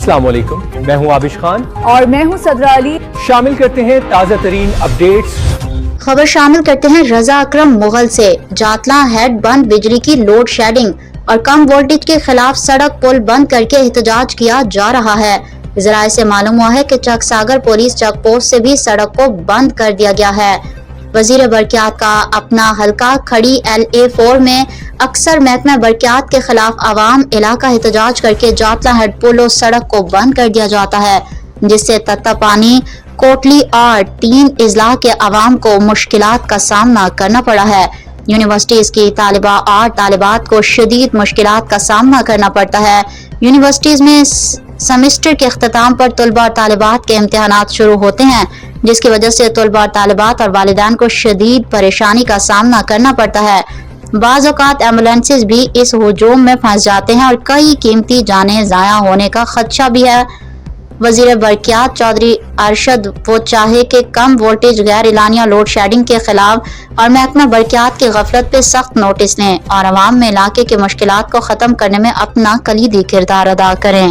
السلام علیکم، میں ہوں عابش خان اور میں ہوں صدرہ علی۔ شامل کرتے ہیں تازہ ترین اپڈیٹس۔ خبر شامل کرتے ہیں رضا اکرم مغل سے۔ جاتلاں ہیڈ بند، بجلی کی لوڈ شیڈنگ اور کم وولٹیج کے خلاف سڑک پل بند کر کے احتجاج کیا جا رہا ہے۔ ذرائع سے معلوم ہوا ہے کہ چک ساگر پولیس چیک پوسٹ سے بھی سڑک کو بند کر دیا گیا ہے۔ وزیر برقیات کا اپنا حلقہ کھڑی LA4 میں اکثر محکمہ برقیات کے خلاف عوام علاقہ احتجاج کر کے جاتلاں ہیڈ پل و سڑک کو بند کر دیا جاتا ہے، جس سے تتا پانی، کوٹلی اور 3 اضلاع کے عوام کو مشکلات کا سامنا کرنا پڑا ہے۔ یونیورسٹیز کی طالبہ اور طالبات کو شدید مشکلات کا سامنا کرنا پڑتا ہے۔ یونیورسٹیز میں سیمسٹر کے اختتام پر طلبہ اور طالبات کے امتحانات شروع ہوتے ہیں، جس کی وجہ سے طلبہ اور طالبات اور والدین کو شدید پریشانی کا سامنا کرنا پڑتا ہے۔ بعض اوقات ایمبولینسز بھی اس ہجوم میں پھنس جاتے ہیں اور کئی قیمتی جانیں ضائع ہونے کا خدشہ بھی ہے۔ وزیر برقیات چودھری ارشد وہ چاہے کہ کم وولٹیج، غیر اعلانیہ لوڈ شیڈنگ کے خلاف اور محکمہ برقیات کی غفلت پہ سخت نوٹس لیں اور عوام میں علاقے کی مشکلات کو ختم کرنے میں اپنا کلیدی کردار ادا کریں۔